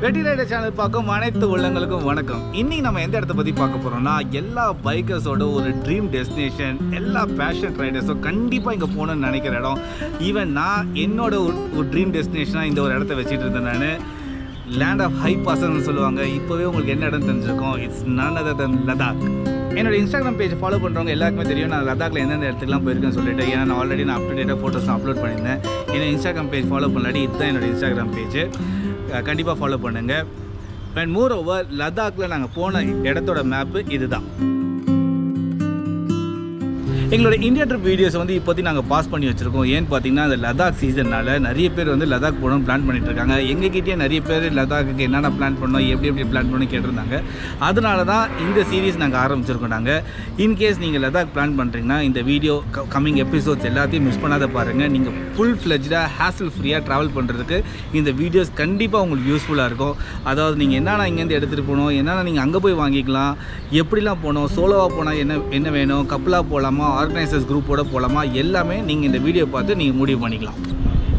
வெட்டி rider channel பார்க்கும் அனைத்து உள்ளங்களுக்கும் வணக்கம். இன்னைக்கு நம்ம எந்த இடத்த பற்றி பார்க்க போகிறோம்னா, எல்லா பைக்கர்ஸோட ஒரு ட்ரீம் டெஸ்டினேஷன், எல்லா பேஷன் ரைடர்ஸும் கண்டிப்பாக இங்கே போகணுன்னு நினைக்கிற இடம். ஈவன் நான் என்னோட ஒரு ட்ரீம் டெஸ்டினேஷனாக இந்த ஒரு இடத்த வச்சுட்டு இருந்தேன். நான் லேண்ட் ஆஃப் ஹை பாசன்னு சொல்லுவாங்க. இப்போவே உங்களுக்கு என்ன இடம் தெரிஞ்சிருக்கும். It's none other than Ladakh. என்னோட இன்ஸ்டாகிராம் பேஜ் ஃபாலோ பண்ணுறவங்க எல்லாருக்குமே தெரியும் நான் லடாக்ல எந்தெந்த இடத்துக்குலாம் போயிருக்கேன்னு சொல்லிட்டு. ஏன்னா நான் ஆல்ரெடி அப் டு டேட்டாக ஃபோட்டோஸ் அப்லோட் பண்ணியிருந்தேன். ஏன்னா இன்ஸ்டாகிராம் பேஜ் ஃபாலோ பண்ணலாடி இதுதான் என்னோட இன்ஸ்டாகிராம் பேஜ். கண்டிப்பாக ஃபாலோ பண்ணுங்கள். அண்ட் மோர் ஓவர் லடாக்கில் நாங்கள் போன இடத்தோட மேப்பு இதுதான். எங்களோட இந்தியா ட்ரிப் வீடியோஸ் இப்போதைக்கு நாங்கள் பாஸ் பண்ணி வச்சுருக்கோம். ஏன்னு பார்த்தீங்கன்னா அந்த லடாக் சீசனால் நிறைய பேர் லடாக் போகணும்னு பிளான் பண்ணிட்டு இருக்காங்க. எங்ககிட்டயே நிறைய பேர் லடாக்கு என்னென்ன பிளான் பண்ணோம், எப்படி பிளான் பண்ணணும் கேட்டிருந்தாங்க. அதனால தான் இந்த சீரீஸ் நாங்கள் ஆரம்பிச்சிருக்கோம். நாங்கள் இன்கேஸ் நீங்கள் லடாக் பிளான் பண்ணுறீங்கன்னா இந்த வீடியோ கம்மிங் எபிசோட்ஸ் எல்லாத்தையும் மிஸ் பண்ணாத பாருங்கள். நீங்கள் ஃபுல் ஃப்ளெஜ்டாக ஹேசல் ஃப்ரீயாக ட்ராவல் பண்ணுறதுக்கு இந்த வீடியோஸ் கண்டிப்பாக உங்களுக்கு யூஸ்ஃபுல்லாக இருக்கும். அதாவது நீங்கள் என்னென்ன இங்கேருந்து எடுத்துகிட்டு போகணும், என்னென்ன நீங்கள் அங்கே போய் வாங்கிக்கலாம், எப்படிலாம் போகணும், சோலோவாக போனால் என்ன வேணும், கப்பலாக போகலாமா, ஆர்கனைசர்ஸ் குரூப்போட போகலாமா, எல்லாமே நீங்கள் இந்த வீடியோ பார்த்து நீங்கள் முடிவு பண்ணிக்கலாம்.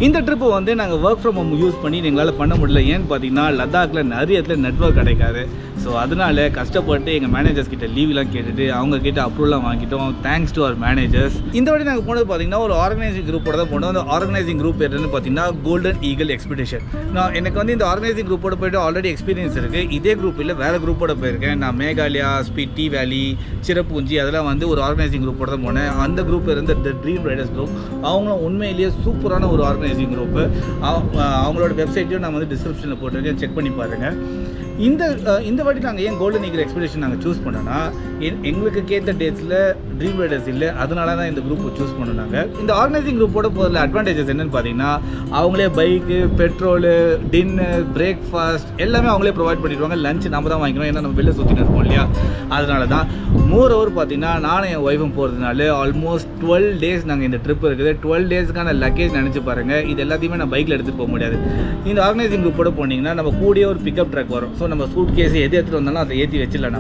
இந்த ட்ரிப்பு நாங்கள் ஒர்க் ஃப்ரம் ஹோம் யூஸ் பண்ணி எங்களால் பண்ண முடியல. ஏன்னு பார்த்தீங்கன்னா லடாக்கில் நிறைய இடத்துல நெட்வொர்க் கிடைக்காது. ஸோ அதனால் கஷ்டப்பட்டு எங்கள் மேனேஜர்ஸ் கிட்ட லீவ்லாம் கேட்டுட்டு அவங்க கிட்ட அப்ரூவலாம் வாங்கிட்டோம். Thanks to our managers. இந்த வாட்டி நாங்கள் போனது பார்த்தீங்கன்னா ஒரு ஆர்கனைசிங் குரூப்போட தான் போனோம். அந்த ஆர்கனைசிங் குரூப் என்னன்னு பார்த்தீங்கன்னா கோல்டன் ஈகிள் எக்ஸ்பெடிஷன். நான் எனக்கு இந்த ஆர்கனைசிங் குரூப்போட போய்ட்டு ஆல்ரெடி எக்ஸ்பீரியன்ஸ் இருக்குது. இதே குரூப் இல்லை, வேறு குரூப்போட போயிருக்கேன். நான் மேகாலயா, ஸ்பிட்டி வேலி, சிறப்பூஞ்சி அதெல்லாம் ஒரு ஆர்கனைசிங் குரூப்போட தான் போனேன். அந்த குரூப் இருந்த த ட்ரீம் ரைடர்ஸ் குரூப். அவங்களும் உண்மையிலேயே சூப்பரான ஒரு ஆர்கனைசிங் குரூப்பு. அவங்களோட வெப்சைட்டையும் நான் டிஸ்கிரிப்ஷனில் போட்டுருக்கேன், செக் பண்ணி பாருங்கள். இந்த வாட்டி நாங்கள் ஏன் கோல்டன் ஈகிள் எக்ஸ்பெடிஷன் நாங்கள் சூஸ் பண்ணோன்னா, எங்களுக்கு கேட்ட டேட்ஸில் ட்ரீம் ரைடர்ஸ் இல்லை. அதனால தான் இந்த குரூப்பை சூஸ் பண்ணோம். இந்த ஆர்கனைசிங் குரூப்போட போதில் அட்வான்டேஜஸ் என்னென்னு பார்த்தீங்கன்னா, அவங்களே பைக்கு, பெட்ரோலு, டின்னர், பிரேக்ஃபாஸ்ட் எல்லாமே அவங்களே ப்ரொவைட் பண்ணிடுவாங்க. லஞ்ச் நம்ம தான் வாங்கிக்கணும், ஏன்னா நம்ம வெளில சுற்றிட்டு இருக்கோம் இல்லையா. அதனால தான் மோர் ஓவர் பார்த்தீங்கன்னா நானும் என் ஒய்ஃபும் போகிறதுனால ஆல்மோஸ்ட் 12 டேஸ் நாங்கள் இந்த ட்ரிப் இருக்குது. 12 டேஸ்க்கான லக்கேஜ் நினச்சி பாருங்கள். இது எல்லாத்தையுமே நான் பைக்கில் எடுத்துகிட்டு போக முடியாது. இந்த ஆர்கனைசிங் குரூப்போட போனீங்கன்னா நம்ம கூடயே ஒரு பிக்கப் ட்ரக் வரும். ஸோ நம்ம சூட் கேஸ் எது எடுத்துகிட்டு வந்தாலும் அதை ஏற்றி வச்சிடலாம்.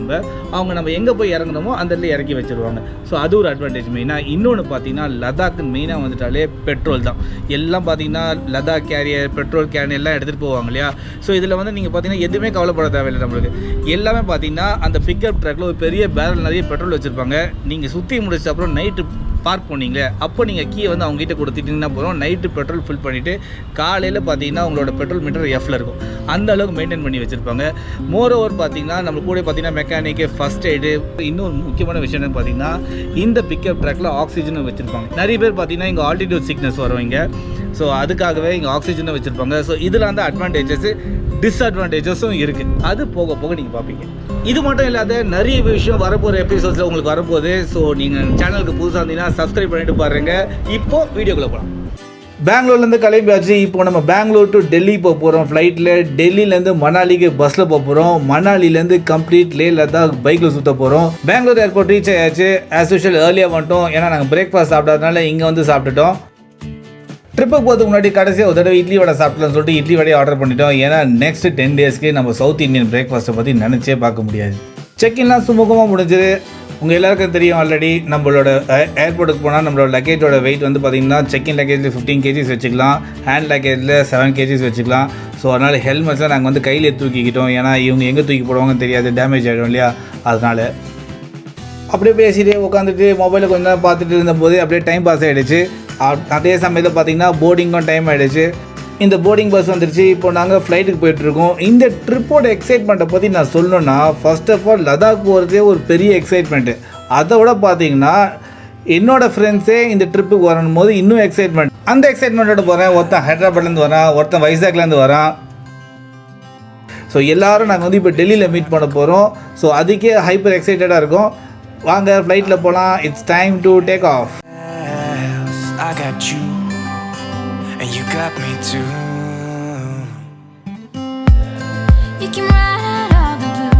நம்ம எங்கே போய் இறங்கணுமோ அந்த இடத்துல இறக்கி வச்சுருவாங்க. ஸோ அது ஒரு அட்வான்டேஜ் மெயினாக. இன்னொன்று பார்த்தீங்கன்னா லடாக்கு மெயினாக வந்துட்டாலே பெட்ரோல் தான். எல்லாம் பார்த்தீங்கன்னா லடாக் கேரியர், பெட்ரோல் கேன் எல்லாம் எடுத்துகிட்டு போவாங்க இல்லையா. ஸோ இதில் நீங்கள் பார்த்தீங்கன்னா எதுவுமே கவலைப்பட தேவையில்லை. நம்மளுக்கு எல்லாமே பார்த்தீங்கன்னா அந்த பிக்கப் ட்ரக்கில் ஒரு பெரிய பேரல் நிறைய பெட்ரோல் வச்சுருப்பாங்க. நீங்கள் சுற்றி முடிச்ச அப்புறம் நைட்டு பார்க் பண்ணிங்களே, அப்போ நீங்கள் கீயை அவங்ககிட்ட கொடுத்துட்டிங்கன்னா போகிறோம். நைட்டு பெட்ரோல் ஃபில் பண்ணிவிட்டு காலையில் பார்த்தீங்கன்னா உங்களோட பெட்ரோல் மீட்டர் எஃப்ல இருக்கும். அந்த அளவுக்கு மெயின்டைன் பண்ணி வச்சுருப்பாங்க. மோர் ஓவர் பார்த்தீங்கன்னா நம்ம கூட பார்த்தீங்கன்னா மெக்கானிக்கு, ஃபஸ்ட் எய்டு. இன்னொரு முக்கியமான விஷயம் என்னன்னு பார்த்தீங்கன்னா இந்த பிக்கப் ட்ராக்கில் ஆக்சிஜனும் வச்சுருப்பாங்க. நிறைய பேர் பார்த்தீங்கன்னா இங்கே ஆல்டிடியூட் சிக்னஸ் வருவாங்க. ஸோ அதுக்காகவே இங்கே ஆக்சிஜனும் வச்சுருப்பாங்க. ஸோ இதில் அந்த அட்வான்டேஜஸ், டிஸ்அட்வான்டேஜஸும் இருக்குது. அது போக போக நீங்கள் பார்ப்பீங்க. இது மட்டும் இல்லாத நிறைய விஷயம் வரப்போகிற எபிசோட்ஸில் உங்களுக்கு வரப்போகுது. ஸோ நீங்கள் சேனலுக்கு புதுசாக இருந்தீங்கன்னா சப்ஸ்கிரைப் பண்ணிட்டு பாருங்க. இப்போது வீடியோக்குள்ளே போகலாம். பெங்களூர்லேருந்து கிளம்பியாச்சு. இப்போ நம்ம பெங்களூர் டு டெல்லி போக போகிறோம் ஃப்ளைட்டில். டெல்லியிலேருந்து மணாலிக்கு பஸ்ஸில் போக போகிறோம். மணாலிலேருந்து கம்ப்ளீட் லே லடாக் பைக்கில் சுற்ற போகிறோம். பெங்களூர் ஏர்போர்ட் ரீச் ஆயாச்சு. ஆஸ் யூஷுவல் ஏர்லியாக வந்துட்டோம். ஏன்னா நாங்கள் பிரேக்ஃபாஸ்ட் சாப்பிடாதனால இங்கே சாப்பிட்டுட்டோம். ட்ரிப்புக்கு போகிறதுக்கு முன்னாடி கடைசியாக ஒரு தடவை இட்லி வடை சாப்பிடலாம்னு சொல்லிட்டு இட்லி வடையை ஆர்டர் பண்ணிட்டோம். ஏன்னா நெக்ஸ்ட் 10 டேஸ்க்கு நம்ம சவுத் இந்தியன் பிரேக்ஃபாஸ்ட்டை பற்றி நினச்சே பார்க்க முடியாது. செக்இன்லாம் சுமூகமாக முடிஞ்சுது. உங்கள் எல்லாருக்கும் தெரியும் ஆல்ரெடி நம்மளோட ஏர்போர்ட்டுக்கு போனால் நம்மளோட லக்கேஜோட வெயிட் பார்த்தீங்கன்னா செக்இன் லக்கேஜில் 15 kgs வச்சுக்கலாம், ஹேண்ட் லக்கேஜில் 7 kgs வச்சுக்கலாம். ஸோ அதனால் ஹெல்மெட்ஸை நாங்கள் கையிலே தூக்கிக்கிட்டோம். ஏன்னா இவங்க எங்கே தூக்கி போடுவாங்கன்னு தெரியாது, டேமேஜ் ஆகிடும் இல்லையா. அதனால் அப்படியே பேசிகிட்டே உட்காந்துட்டு மொபைலில் கொஞ்ச நேரம் பார்த்துட்டு இருந்தபோது அப்படியே டைம் பாஸ் ஆகிடுச்சு. அதே சமயத்தில் பார்த்தீங்கன்னா போர்டிங்கும் டைம் ஆகிடுச்சு. இந்த போர்டிங் பஸ் வந்துருச்சு. இப்போ நாங்கள் ஃப்ளைட்டுக்கு போயிட்டுருக்கோம். இந்த ட்ரிப்போட எக்ஸைட்மெண்ட்டை பற்றி நான் சொல்லணுன்னா, ஃபர்ஸ்ட் ஆஃப் ஆல் லடாக் போகிறதே ஒரு பெரிய எக்ஸைட்மெண்ட்டு. அதை விட பார்த்தீங்கன்னா என்னோடய ஃப்ரெண்ட்ஸே இந்த ட்ரிப்புக்கு வரணும் போது இன்னும் எக்ஸைட்மெண்ட். அந்த எக்ஸைட்மெண்ட்டோட போகிறேன். ஒருத்தன் ஹைதராபாத்லேருந்து வரான், ஒருத்தன் வைசாக்லேருந்து வரான். ஸோ எல்லோரும் நாங்கள் இப்போ டெல்லியில் மீட் பண்ண போகிறோம். ஸோ அதுக்கே ஹைப்பர் எக்ஸைட்டடாக இருக்கும். வாங்க ஃப்ளைட்டில் போகலாம். It's time to take off. I got you, and you got me too. You can ride all the blue.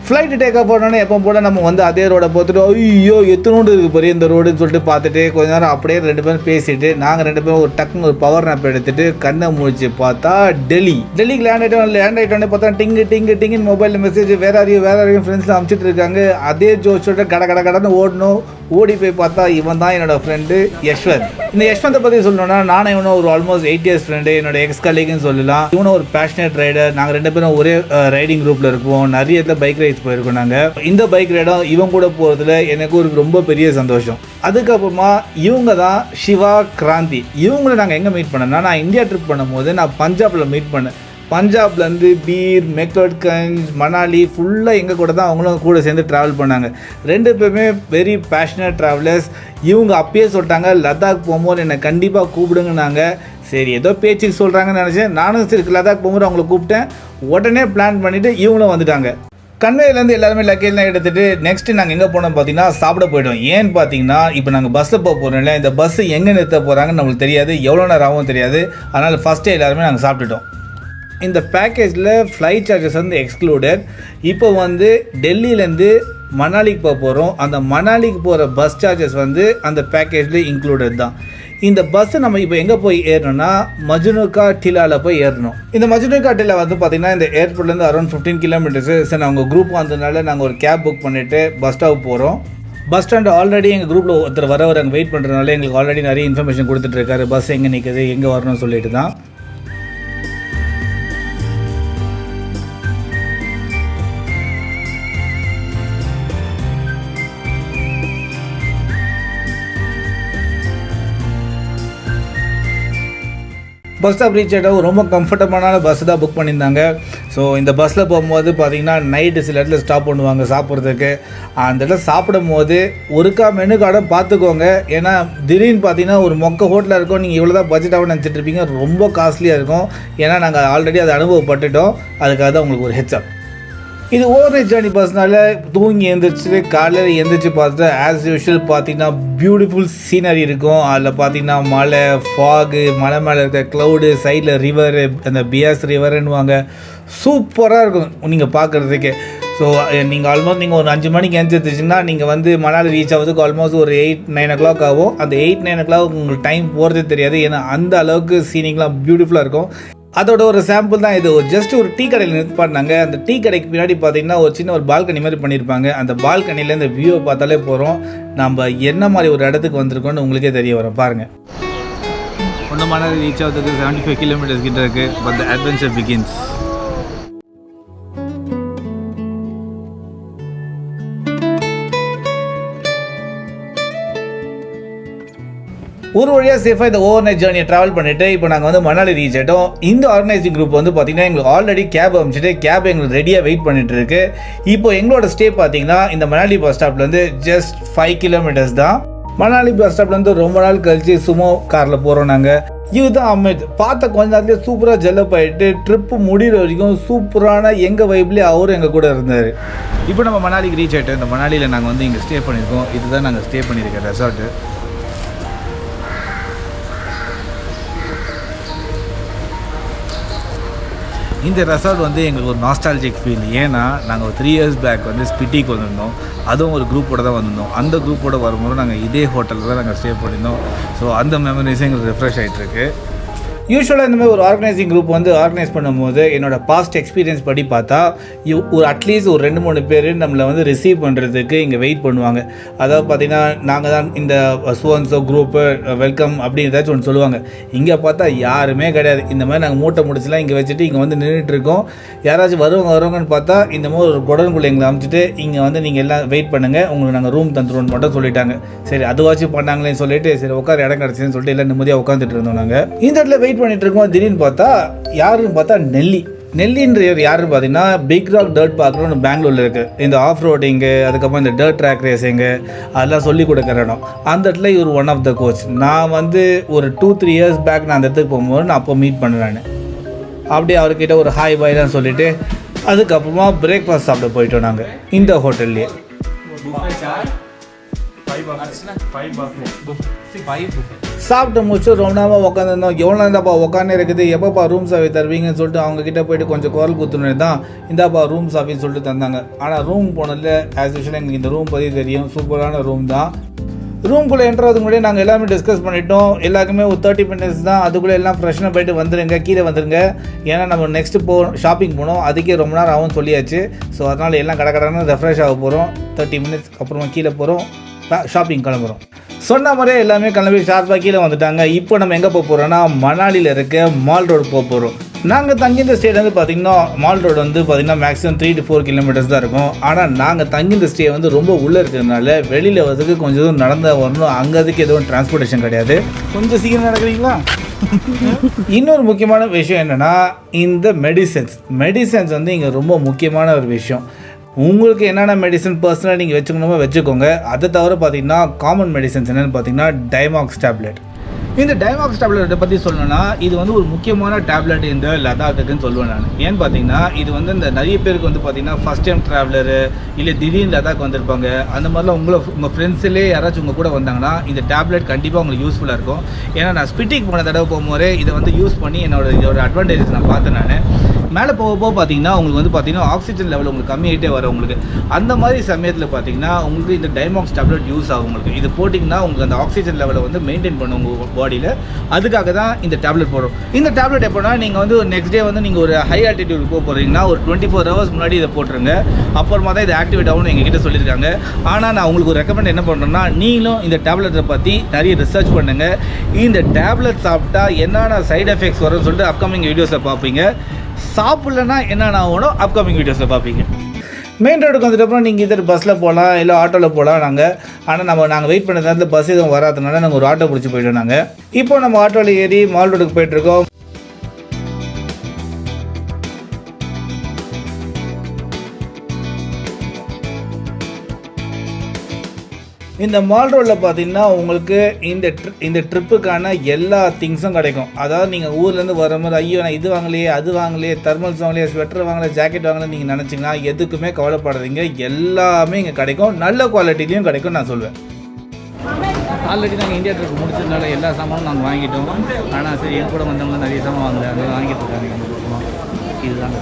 Flight take off பண்ணோன்னே எப்போ போட நம்ம அதே ரோடை பார்த்துட்டு ஐயோ எத்தனோண்டு இருக்குது பெரிய இந்த ரோடுன்னு சொல்லிட்டு பார்த்துட்டு கொஞ்ச நேரம் அப்படியே 2 பேரும் பேசிட்டு நாங்கள் 2 பேரும் ஒரு டக்குன்னு ஒரு பவர் நாப் எடுத்துட்டு கண்ணை முடிச்சு பார்த்தா டெல்லிக்கு லேண்ட் ஆகிட்டோன்னே பார்த்தா டிங்கு மொபைலில் மெசேஜ் வேற யாரையும் ஃப்ரெண்ட்ஸில் அனுப்பிச்சிட்டு இருக்காங்க. அதே ஜோஷோட கடன்னு ஓடணும். ஓடி போய் பார்த்தா இவன் தான் என்னோடய ஃப்ரெண்டு யஷ்வந்த். இந்த யஷ்வந்தை பற்றி சொல்லணும்னா நானும் இவனும் ஒரு ஆல்மோஸ்ட் 8 years ஃப்ரெண்டு, என்னோட எக்ஸ் கலீக்னு சொல்லலாம். இவனும் ஒரு பேஷனேட் ரைடர். நாங்கள் 2 பேரும் ஒரே ரைடிங் குரூப்பில் இருப்போம். நிறைய இடத்துல பைக் ரைட்ஸ் போயிருக்கோம். நாங்கள் இந்த பைக் ரைடும் இவன் கூட போகிறதுல எனக்கு ஒரு ரொம்ப பெரிய சந்தோஷம். அதுக்கப்புறமா இவங்க தான் சிவா, கிராந்தி. இவங்கள நாங்கள் எங்கே மீட் பண்ணோம்னா, நான் இந்தியா ட்ரிப் பண்ணும்போது நான் பஞ்சாபில் மீட் பண்ணேன். பஞ்சாப்லேருந்து பீர், மெக்லோட்கஞ்ச், மணாலி ஃபுல்லாக எங்கள் கூட தான் அவங்களும் கூட சேர்ந்து ட்ராவல் பண்ணாங்க. 2 பேருமே வெரி பேஷனேட் ட்ராவலர்ஸ். இவங்க அப்பயே சொல்லிட்டாங்க லடாக் போகும்போது என்னை கண்டிப்பாக கூப்பிடுங்கன்னாங்க. சரி ஏதோ பேச்சுக்கு சொல்கிறாங்கன்னு நினச்சேன். நானும் சரி லடாக் போகும்போது அவங்கள கூப்பிட்டேன். உடனே பிளான் பண்ணிவிட்டு இவங்களும் வந்துட்டாங்க. கன்வேலேருந்து எல்லாருமே லக்கேஜ்லாம் எடுத்துகிட்டு நெக்ஸ்ட்டு நாங்கள் எங்கே போனோம் பார்த்தீங்கன்னா சாப்பிட போய்ட்டோம். ஏன்னு பார்த்தீங்கன்னா இப்போ நாங்கள் பஸ்ஸில் போக போகிறோம் இல்லை, இந்த பஸ்ஸு எங்கே நிறுத்த போகிறாங்கன்னு நம்மளுக்கு தெரியாது, எவ்வளோ நேரம் ஆகும் தெரியாது. அதனால் ஃபஸ்ட்டே எல்லாருமே நாங்கள் சாப்பிட்டுட்டோம். இந்த பேக்கேஜில் ஃப்ளைட் சார்ஜஸ் வந்து எக்ஸ்க்ளூடட். இப்போ வந்து டெல்லியிலேருந்து மணாலிக்கு போக போகிறோம். அந்த மணாலிக்கு போகிற பஸ் சார்ஜஸ் வந்து அந்த பேக்கேஜில் இன்க்ளூடட் தான். இந்த பஸ்ஸை நம்ம இப்போ எங்கே போய் ஏறணும்னா மஜ்னுகா டிலாவில் போய் ஏறணும். இந்த மஜ்னுகா டிலா வந்து பார்த்திங்கன்னா இந்த ஏர்போர்ட்லேருந்து அரௌண்ட் 15 kilometers. சரி நாங்கள் குரூப் வந்ததுனால நாங்கள் ஒரு கேப் புக் பண்ணிவிட்டு பஸ் ஸ்டாப் போகிறோம். பஸ் ஸ்டாண்டு ஆல்ரெடி எங்கள் குரூப்பில் ஒருத்தர் வரவர் அங்கே வெயிட் பண்ணுறதுனால எங்களுக்கு ஆல்ரெடி நிறைய இன்ஃபர்மேஷன் கொடுத்துட்ருக்காரு. பஸ் எங்கே நிற்குது, எங்கே வரணும்னு சொல்லிட்டு தான். பஸ் ஸ்டாப் ரீச் ஆகிட்டோம். ரொம்ப கம்ஃபர்டபுளான பஸ் தான் புக் பண்ணியிருந்தாங்க. ஸோ இந்த பஸ்ஸில் போகும்போது பார்த்திங்கன்னா நைட்டு சில இடத்துல ஸ்டாப் பண்ணுவாங்க சாப்பிட்றதுக்கு. அந்த இடத்துல சாப்பிடும் போது ஒருக்கா மெனு கார்டை பார்த்துக்கோங்க. ஏன்னா திடீர்னு பார்த்தீங்கன்னா ஒரு மொக்க ஹோட்டலாக இருக்கும், நீங்கள் இவ்வளோ தான் பட்ஜெட்டாக நினச்சிட்டு இருப்பீங்க, ரொம்ப காஸ்ட்லியாக இருக்கும். ஏன்னா நாங்கள் ஆல்ரெடி அதை அனுபவப்பட்டுட்டோம். அதுக்காக தான் உங்களுக்கு ஒரு ஹெட்ஸ்அப். இது ஓவர்நைட் ஜேர்னி பஸ்னால தூங்கி எழுந்திரிச்சு காலையில் எழுந்திரிச்சு பார்த்துட்டு ஆஸ் யூஷுவல் பார்த்தீங்கன்னா பியூட்டிஃபுல் சீனரி இருக்கும். அதில் பார்த்தீங்கன்னா மலை, ஃபாகு, மலை மேலே இருக்க க்ளவுடு, சைடில் ரிவரு, அந்த பியாஸ் ரிவருன்னுவாங்க. சூப்பராக இருக்கும் நீங்கள் பார்க்குறதுக்கு. ஸோ நீங்கள் ஆல்மோஸ்ட் நீங்கள் ஒரு 5 மணிக்கு எழுந்திரிச்சிங்கன்னா நீங்கள் வந்து மணாலி ரீச் ஆகிறதுக்கு ஆல்மோஸ்ட் ஒரு 8-9 o'clock ஆகும். அந்த 8-9 o'clock உங்களுக்கு டைம் போகிறதே தெரியாது. ஏன்னா அந்த அளவுக்கு சீனிங்லாம் பியூட்டிஃபுல்லாக இருக்கும். அதோட ஒரு சாம்பிள் தான் இது. ஜஸ்ட் ஒரு டீ கடையில் நிறுத்திப்பாங்க. அந்த டீ கடைக்கு பின்னாடி பார்த்தீங்கன்னா ஒரு சின்ன ஒரு பால்கனி மாதிரி பண்ணியிருப்பாங்க. அந்த பால்கனியில் இந்த வியூவை பார்த்தாலே போகிறோம் நம்ம என்ன மாதிரி ஒரு இடத்துக்கு வந்திருக்கோன்னு உங்களுக்கே தெரிய வரும். பாருங்கள், ஒன்று மணாலி ரீச் ஆகிறதுக்கு 75 kilometers கிட்ட இருக்குது. But the adventure begins. ஒரு வழியாக சேஃபாக இந்த ஓவர் நைட் ஜேர்னியை ட்ராவல் பண்ணிவிட்டு இப்போ நாங்கள் வந்து மணாலி ரீச் ஆகிட்டோம். இந்த ஆர்கனைசிங் குரூப் வந்து பார்த்திங்கன்னா எங்களுக்கு ஆல்ரெடி கேப் அமைச்சிட்டு கேப் எங்களுக்கு ரெடியாக வெயிட் பண்ணிட்டு இருக்கு. இப்போ எங்களோட ஸ்டே பார்த்திங்கன்னா இந்த மணாலி பஸ் ஸ்டாப்லேருந்து ஜஸ்ட் 5 kilometers தான். மணாலி பஸ் ஸ்டாப்லேருந்து ரொம்ப நாள் கழிச்சு சுமோ காரில் போகிறோம் நாங்கள். இதுதான் அமித். பார்த்த கொஞ்ச நேரத்துலேயே சூப்பராக ஜெல்லப் ஆகிட்டு ட்ரிப்பு முடிகிற வரைக்கும் சூப்பரான எங்கள் வைப்லேயே அவரும் எங்கள் கூட இருந்தார். இப்போ நம்ம மணாலிக்கு ரீச் ஆகிட்டோம். இந்த மணாலியில் நாங்கள் வந்து இங்கே ஸ்டே பண்ணியிருக்கோம். இதுதான் நாங்கள் ஸ்டே பண்ணியிருக்க ரெசார்ட்டு. இந்த ரெசார்ட் வந்து எங்களுக்கு ஒரு நாஸ்டாலஜிக் ஃபீல். ஏன்னா நாங்கள் ஒரு 3 years பேக் வந்து ஸ்பிட்டிக்கு வந்திருந்தோம். அதுவும் ஒரு குரூப்போட தான் வந்திருந்தோம். அந்த குரூப்போட வரும்போது நாங்கள் இதே ஹோட்டலில் தான் நாங்கள் ஸ்டே பண்ணியிருந்தோம். ஸோ அந்த மெமரிஸும் எங்களுக்கு ரெஃப்ரெஷ் ஆகிட்டுருக்கு. யூஸ்வலாக இந்த மாதிரி ஒரு ஆர்கனைசிங் குரூப் வந்து ஆர்கனைஸ் பண்ணும்போது என்னோடய பாஸ்ட் எக்ஸ்பீரியன்ஸ் படி பார்த்தா ஒரு அட்லீஸ்ட் ஒரு 2-3 பேர் நம்மளை வந்து ரிசீவ் பண்ணுறதுக்கு இங்கே வெயிட் பண்ணுவாங்க. அதாவது பார்த்திங்கன்னா நாங்கள் தான் இந்த சுவன்ஸோ குரூப்பு வெல்கம் அப்படின்னு ஏதாச்சும் ஒன்று சொல்லுவாங்க. இங்கே பார்த்தா யாருமே கிடையாது. இந்த மாதிரி நாங்கள் மூட்டை முடிச்சுலாம் இங்கே வச்சுட்டு இங்கே வந்து நின்றுட்டுருக்கோம். யாராச்சும் வருவாங்கன்னு பார்த்தா இந்த மாதிரி ஒரு குடனுக்குள்ளே எங்களை அமைச்சிட்டு இங்கே வந்து நீங்கள் எல்லாம் வெயிட் பண்ணுங்கள், உங்களுக்கு நாங்கள் ரூம் தந்துடுவோம்னு மட்டும் சொல்லிட்டாங்க. சரி அதுவாச்சும் பண்ணாங்களேன்னு சொல்லிட்டு சரி உட்கார இடம் கிடச்சின்னு சொல்லிட்டு எல்லாம் நிம்மதியாக உட்காந்துட்டு இருந்தோம். நாங்கள் இந்த இடத்துல வெயிட் பண்ணிட்டு இருக்கோம். திடீர்னு பார்த்தா யாருன்னு பார்த்தா நெல்லின்ற யாருன்னு பார்த்தீங்கன்னா பிக் ராக் டர்ட் பார்க்கணும்னு பெங்களூரில் இருக்குது. இந்த ஆஃப் ரோடிங்கு, அதுக்கப்புறம் இந்த டர்ட் ட்ராக் ரேசிங்கு அதெல்லாம் சொல்லிக் கொடுக்குற இடம். அந்த இடத்துல இவர் ஒன் ஆஃப் த கோச். நான் வந்து ஒரு 2-3 years பேக் நான் அந்த இடத்துக்கு போகும்போது நான் அப்போ மீட் பண்ணுறேன். அப்படியே அவர்கிட்ட ஒரு ஹாய் பாய்லாம் சொல்லிவிட்டு அதுக்கப்புறமா பிரேக்ஃபாஸ்ட் சாப்பிட போயிட்டோம் நாங்கள் இந்த ஹோட்டல்லையே. சாப்பிட்டு முடிச்சு ரொம்ப நேரமாக உட்காந்துருந்தோம். எவ்வளோ நேரம்ப்பா உட்காந்து இருக்குது, எப்போப்பா ரூம் சாவி தருவீங்கன்னு சொல்லிட்டு அவங்கக்கிட்ட போயிட்டு கொஞ்சம் குரல் குத்துனே தான் இந்தாப்பா ரூம் சாவின்னு சொல்லிட்டு தந்தாங்க. ஆனால் ரூம் போனதில் ஆஸ் யூஷுவல் எங்களுக்கு இந்த ரூம் பற்றி தெரியும், சூப்பரான ரூம் தான். ரூம்குள்ளே என்ட்ராதுக்கு முன்னாடி நாங்கள் எல்லாமே டிஸ்கஸ் பண்ணிட்டோம். எல்லாருக்குமே ஒரு 30 minutes தான். அதுக்குள்ளே எல்லாம் ஃப்ரெஷ்ஷாக போயிட்டு வந்துடுங்க, கீழே வந்துடுங்க. ஏன்னா நம்ம நெக்ஸ்ட்டு ஷாப்பிங் போனோம், அதுக்கே ரொம்ப நேரம் ஆகும்னு சொல்லியாச்சு. ஸோ அதனால் எல்லாம் கடை ரெஃப்ரெஷ் ஆக போகிறோம். 30 minutes அப்புறமா கீழே போகிறோம். ஷாப்பிங் கிளம்புறோம். சொன்ன மாதிரியே எல்லாமே கிளம்பி ஷார்ப்பாக கீழே வந்துட்டாங்க. இப்போ நம்ம எங்கே போக போகிறோன்னா மணாலியில் இருக்க மால் ரோடு போக போகிறோம். நாங்கள் தங்கியிருந்த ஸ்டேட் வந்து பார்த்திங்கன்னா மால் ரோடு வந்து பார்த்திங்கன்னா மேக்ஸிமம் 3 to 4 கிலோமீட்டர்ஸ் தான் இருக்கும். ஆனால் நாங்கள் தங்கியிருந்த ஸ்டே வந்து ரொம்ப உள்ளே இருக்கிறதுனால வெளியில் வரதுக்கு கொஞ்சம் தூரம் நடந்து வரணும். அங்கே அதுக்கு எதுவும் டிரான்ஸ்போர்ட்டேஷன் கிடையாது. கொஞ்சம் சீக்கிரம் நடக்கிறீங்களா? இன்னொரு முக்கியமான விஷயம் என்னென்னா இந்த மெடிசன்ஸ் வந்து இங்கே ரொம்ப முக்கியமான ஒரு விஷயம். உங்களுக்கு என்னென்ன மெடிசன் பர்சனலாக நீங்கள் வச்சுக்கணுமோ வச்சுக்கோங்க. அதை தவிர பார்த்தீங்கன்னா காமன் மெடிசன்ஸ் என்னென்னு பார்த்தீங்கன்னா டைமாக்ஸ் டேப்லெட். இந்த டைமாக்ஸ் டேப்லெட்டை பற்றி சொல்லணும்னா இது வந்து ஒரு முக்கியமான டேப்லெட் இந்த லதாக்குன்னு சொல்லுவேன் நான். ஏன்னு பார்த்தீங்கன்னா இது வந்து இந்த நிறைய பேருக்கு வந்து பார்த்தீங்கன்னா ஃபஸ்ட் டைம் ட்ராவலரு இல்லை திடீர்னு லதாக் வந்திருப்பாங்க. அந்த மாதிரிலாம் உங்கள் ஃப்ரெண்ட்ஸ்லேயே யாராச்சும் உங்கள் கூட வந்தாங்கன்னா இந்த டேப்லெட் கண்டிப்பாக உங்களுக்கு யூஸ்ஃபுல்லாக இருக்கும். ஏன்னா நான் ஸ்பிட்டிக் போன தடவை போகும்போது இதை வந்து யூஸ் பண்ணி இதோட அட்வான்டேஜஸ் நான் பார்த்தேன். நான் மேலே போக பார்த்தீங்கன்னா உங்களுக்கு வந்து பார்த்தீங்கன்னா ஆக்சிஜன் லெவல் உங்களுக்கு கம்மியாகிட்டே வரும். உங்களுக்கு அந்த மாதிரி சமயத்தில் பார்த்தீங்கன்னா உங்களுக்கு இந்த டைமாக்ஸ் டேப்லெட் யூஸ் ஆகும். உங்களுக்கு இது போட்டிங்கன்னா உங்களுக்கு அந்த ஆக்சிஜன் லெவலை வந்து மெயின்டைன் பண்ணும் உங்கள் பாடியில். அதுக்காக தான் இந்த டேப்லெட் போடும். இந்த டேப்லெட் எப்போனா நீங்கள் வந்து நெக்ஸ்ட் டே வந்து நீங்கள் ஒரு ஹை ஆல்டிடியூட் போக போகிறீங்கன்னா ஒரு 24 hours முன்னாடி இதை போட்டுருங்க. அப்புறமா தான் இது ஆக்டிவேட் ஆகும்னு எங்ககிட்ட சொல்லியிருக்காங்க. ஆனால் நான் உங்களுக்கு ஒரு ரெக்கமெண்ட் என்ன பண்ணுறேன்னா நீங்களும் இந்த டேப்லெட்டை பற்றி நிறைய ரிசர்ச் பண்ணுங்கள். இந்த டேப்லெட் சாப்பிட்டா என்னென்ன சைடு எஃபெக்ட்ஸ் வரும்னு சொல்லிட்டு அப்கமிங் வீடியோஸில் பார்ப்பீங்க. சாப்பிட்லன்னா என்னென்ன ஆகணும் அப்கமிங் வீடியோஸில் பார்ப்பீங்க. மெயின் ரோடுக்கு வந்துட்டப்பறம் நீங்கள் இதர் பஸ்ஸில் போகலாம் இல்லை ஆட்டோவில் போகலாம். ஆனால் நாங்கள் வெயிட் பண்ண நேரத்தில் பஸ் எதுவும் வராதனால நாங்கள் ஒரு ஆட்டோ பிடிச்சி போயிட்டோம். நாங்கள் இப்போ நம்ம ஆட்டோவில் ஏறி மால் ரோடுக்கு போயிட்டுருக்கோம். இந்த மால் ரோடில் பார்த்தீங்கன்னா உங்களுக்கு இந்த ட்ரிப்புக்கான எல்லா திங்ஸும் கிடைக்கும். அதாவது நீங்கள் ஊர்லேருந்து வரும்போது ஐயோ நான் இது வாங்கலையே அது வாங்கலையே தெர்மல்ஸ் வாங்கலையே ஸ்வெட்டர் வாங்கலையே ஜாக்கெட் வாங்கலையே நீங்கள் நினச்சிங்கன்னா எதுக்குமே கவலைப்படுறீங்க. எல்லாமே இங்கே கிடைக்கும். நல்ல குவாலிட்டிலையும் கிடைக்கும் நான் சொல்வேன். ஆல்ரெடி நாங்கள் இந்தியா ட்ரிப் முடிச்சதுனால எல்லா சாமானும் நாங்கள் வாங்கிட்டோம். ஆனால் சரி என் கூட வந்தவங்க நிறைய சாமான் வாங்குறாங்க வாங்கிட்டு இருக்காங்க. இதுதான்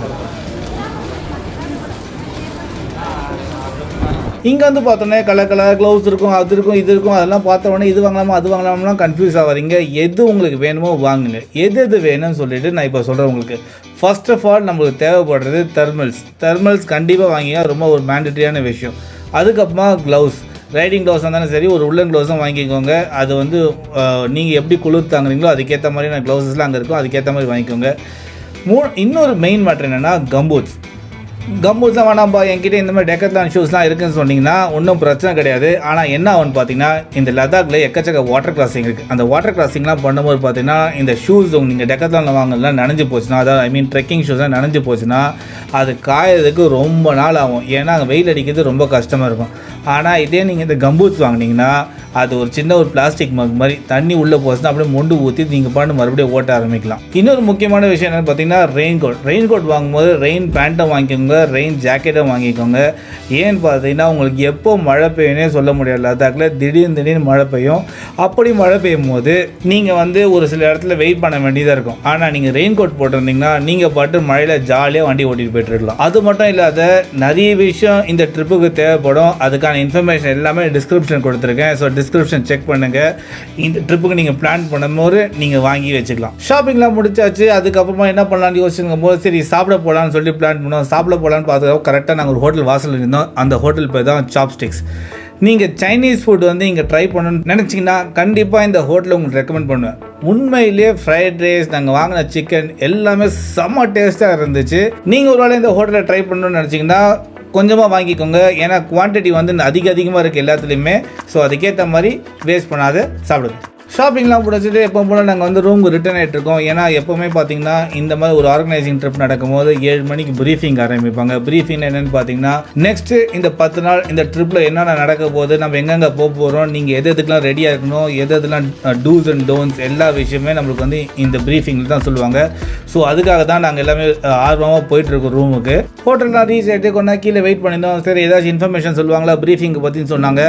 இங்கே வந்து பார்த்தோன்னே கலர் க்ளவுஸ் இருக்கும், அது இருக்கும், இது இருக்கும். அதெல்லாம் பார்த்த உடனே இது வாங்கலாமா அது வாங்கலாம்லாம் கன்ஃபியூஸ் ஆகாதீங்க. எது உங்களுக்கு வேணுமோ வாங்குங்க. எது வேணும்னு சொல்லிட்டு நான் இப்போ சொல்கிறேன் உங்களுக்கு. ஃபர்ஸ்ட் ஆஃப் ஆல் நம்மளுக்கு தேவைப்படுறது தெர்மல்ஸ் கண்டிப்பாக வாங்கிங்க. ரொம்ப ஒரு மேண்டட்ரியான விஷயம். அதுக்கப்புறமா க்ளவுஸ், ரைடிங் க்ளவுஸ் இருந்தாலும் சரி ஒரு உள்ளன் க்ளவுஸும் வாங்கிக்கோங்க. அது வந்து நீங்கள் எப்படி குளிர் தாங்குறீங்களோ அதுக்கேற்ற மாதிரி நான் க்ளவுஸஸ்லாம் அங்கே இருக்கும், அதுக்கேற்ற மாதிரி வாங்கிக்கோங்க. இன்னொரு மெயின் மேட்ரு என்னென்னா கம்பூட்ஸ் தான் வேணாம்பா என்கிட்ட இந்த மாதிரி டெக்கத்லான் ஷூஸ்லாம் இருக்குதுன்னு சொன்னிங்கன்னா ஒன்றும் பிரச்சனை கிடையாது. ஆனால் என்ன ஆகுன்னு பார்த்தீங்கன்னா இந்த லதாக்கில் எக்கச்சக்க வாட்டர் கிராசிங் இருக்குது. அந்த வாட்டர் கிராசிங்லாம் பண்ணும்போது பார்த்தீங்கன்னா இந்த ஷூஸ் நீங்கள் டெக்கத்லானில் வாங்கலாம் நனைஞ்சு போச்சுன்னா, அதாவது ட்ரெக்கிங் ஷூஸ்லாம் நனைஞ்சு போச்சுன்னா அது காயறதுக்கு ரொம்ப நாள் ஆகும். ஏன்னா அங்கே வெயில் அடிக்கிறது ரொம்ப கஷ்டமாக இருக்கும். ஆனால் இதே நீங்கள் இந்த கம்பூட்ஸ் வாங்கினீங்கன்னா அது ஒரு சின்ன ஒரு பிளாஸ்டிக் மக் மாதிரி தண்ணி உள்ளே போச்சுன்னா அப்படியே மொண்டு ஊற்றி நீங்கள் பாட்டு மறுபடியும் ஓட்ட ஆரம்பிக்கலாம். இன்னொரு முக்கியமான விஷயம் என்னென்னு பார்த்தீங்கன்னா ரெயின் கோட் வாங்கும்போது ரெயின் பேண்ட்டை வாங்கிக்கோங்க, ரெயின் ஜாக்கெட்டை வாங்கிக்கோங்க. ஏன்னு பார்த்தீங்கன்னா உங்களுக்கு எப்போ மழை பெய்யும்னே சொல்ல முடியாது. லதாக்கில் திடீர்னு மழை பெய்யும். அப்படி மழை பெய்யும் போது நீங்கள் வந்து ஒரு சில இடத்துல வெயிட் பண்ண வேண்டியதாக இருக்கும். ஆனால் நீங்கள் ரெயின் கோட் போட்டிருந்தீங்கன்னா நீங்கள் பாட்டு மழையில் ஜாலியாக வண்டி ஓட்டிகிட்டு போய்ட்டு இருக்கலாம். அது மட்டும் இல்லாத நிறைய விஷயம் இந்த ட்ரிப்புக்கு தேவைப்படும். அதுக்கான இன்ஃபர்மேஷன் எல்லாமே டிஸ்கிரிப்ஷன் கொடுத்துருக்கேன். ஸோ டிஸ்கிரிப்ஷன் செக் பண்ணுங்கள். இந்த ட்ரிப்புக்கு நீங்கள் பிளான் பண்ணும்போது நீங்கள் வாங்கி வச்சுக்கலாம். ஷாப்பிங்லாம் முடிச்சாச்சு. அதுக்கப்புறமா என்ன பண்ணலான்னு யோசிச்சுக்கும் போது சரி சாப்பிட போகலான்னு சொல்லி பிளான் பண்ணோம். சாப்பிட போகலான்னு பார்த்தா கரெக்டாக நாங்கள் ஒரு ஹோட்டல் வாசலில் இருந்தோம். அந்த ஹோட்டல் பேர் தான் சாப்ஸ்டிக்ஸ். நீங்கள் சைனீஸ் ஃபுட் வந்து இங்கே ட்ரை பண்ணணும்னு நினச்சிங்கன்னா கண்டிப்பாக இந்த ஹோட்டலில் உங்களுக்கு ரெக்கமெண்ட் பண்ணுவேன். உண்மையிலேயே ஃப்ரைட் ரைஸ் நாங்கள் வாங்கின சிக்கன் எல்லாமே செம்ம டேஸ்ட்டாக இருந்துச்சு. நீங்கள் ஒரு வேளை இந்த ஹோட்டலில் ட்ரை பண்ணணும்னு நினச்சிங்கன்னா கொஞ்சமாக வாங்கிக்கோங்க. ஏன்னா குவான்டிட்டி வந்து அதிகமாக இருக்குது எல்லாத்துலேயுமே. ஸோ அதுக்கேற்ற மாதிரி வேஸ்ட் பண்ணாத சாப்பிடுங்க. ஷாப்பிங்லாம் முடிச்சுட்டு எப்போ போல் நாங்கள் வந்து ரூமுக்கு ரிட்டர்ன் ஆகிட்ருக்கோம். ஏன்னா எப்போவுமே பார்த்தீங்கன்னா இந்த மாதிரி ஒரு ஆர்கனைசிங் ட்ரிப் நடக்கும்போது 7 மணிக்கு ப்ரீஃபிங் ஆரம்பிப்பாங்க. ப்ரீஃபிங் என்னென்னு பார்த்தீங்கன்னா நெக்ஸ்ட்டு இந்த 10 நாள் இந்த ட்ரிப்பில் என்னென்ன நடக்க போகுது, நம்ம எங்கெங்கே போக போகிறோம், நீங்கள் எதுக்கெலாம் ரெடியாக இருக்கணும், எதெல்லாம் டூஸ் அண்ட் டோன்ஸ் எல்லா விஷயமே நம்மளுக்கு வந்து இந்த ப்ரீஃபிங்கில் தான் சொல்லுவாங்க. ஸோ அதுக்காக தான் நாங்கள் எல்லாமே ஆர்வமாக போயிட்டுருக்கோம் ரூமுக்கு. ஹோட்டல்லாம் ரீச் ஆகிட்டு கொண்டா கீழே வெயிட் பண்ணியிருந்தோம். சரி ஏதாச்சும் இன்ஃபர்மேஷன் சொல்லுவாங்களா ப்ரீஃபிங்கை பற்றின்னு சொன்னாங்க.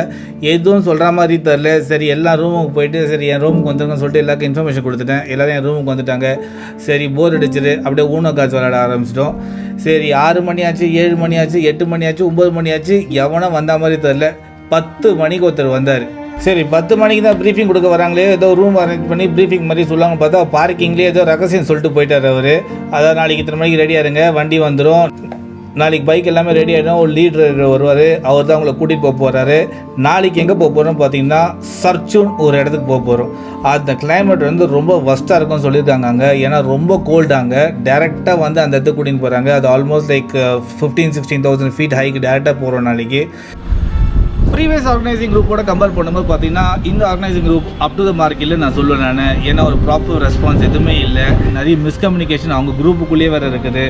எதுவும் சொல்கிற மாதிரி தெரில. சரி எல்லா ரூமுக்கு போயிட்டு சரி என் ரூமுக்கு வந்துருங்கன்னு சொல்லிட்டு எல்லாருக்கும் இன்ஃபர்மேஷன் கொடுத்துட்டேன். எல்லோரும் என் ரூமுக்கு வந்துட்டாங்க. சரி போர் அடிச்சிரு அப்படியே ஊனோ காய்ச்சி விளையாட ஆரம்பிச்சிட்டோம். சரி 6 மணி ஆச்சு, 7 மணி ஆச்சு, 8 மணி ஆச்சு, 9 மணி ஆச்சு, எவனோ வந்த மாதிரி தெரில. 10 மணிக்கு ஒருத்தர் வந்தார். சரி 10 மணிக்கு தான் ப்ரீஃபிங் கொடுக்க வராங்களே, ஏதோ ரூம் அரேஞ்ச் பண்ணி ப்ரீஃபிங் மாதிரி சொல்லுவாங்க பார்த்தா பார்க்கிங்லேயே ஏதோ ரகசியம் சொல்லிட்டு போயிட்டார் அவர். அதாவது நாளைக்கு இத்தனை மணிக்கு ரெடியாக இருங்க, வண்டி வந்துடும், நாளைக்கு பைக் எல்லாமே ரெடி ஆகிடும். ஒரு லீடர் வருவார், அவர் தான் அவங்கள கூட்டிகிட்டு போக போகிறாரு. நாளைக்கு எங்கே போக போகிறோம்னு பார்த்தீங்கன்னா சர்ச்சுன் ஒரு இடத்துக்கு போக போகிறோம். அந்த கிளைமேட் வந்து ரொம்ப வஸ்ட்டாக இருக்கும்னு சொல்லியிருக்காங்க அங்கே. ஏன்னா ரொம்ப கோல்டாங்க. டேரெக்டாக வந்து அந்த இடத்துக்கு கூட்டிகிட்டு போகிறாங்க. அது ஆல்மோஸ்ட் லைக் 15,000-16,000 ஃபீட் ஹைக்கு டேரெக்டாக போகிறோம் நாளைக்கு. ப்ரீவியஸ் ஆர்கனைசிங் குரூப்போட கம்பேர் பண்ணும்போது பார்த்தீங்கன்னா இந்த organising group up to the mark இல்லை நான் சொல்லுவேன் நான். ஏன்னா ஒரு ப்ராப்பர் ரெஸ்பான்ஸ் எதுவுமே இல்லை. நிறைய மிஸ்கம்யூனிகேஷன் அவங்க குரூப்புக்குள்ளேயே வேறு இருக்குது.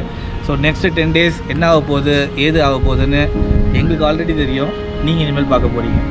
ஸோ நெக்ஸ்ட்டு 10 days என்ன ஆக போகுது, ஏது ஆக போகுதுன்னு எங்களுக்கு ஆல்ரெடி தெரியும். நீங்கள் இனிமேல் பார்க்க போகிறீங்க.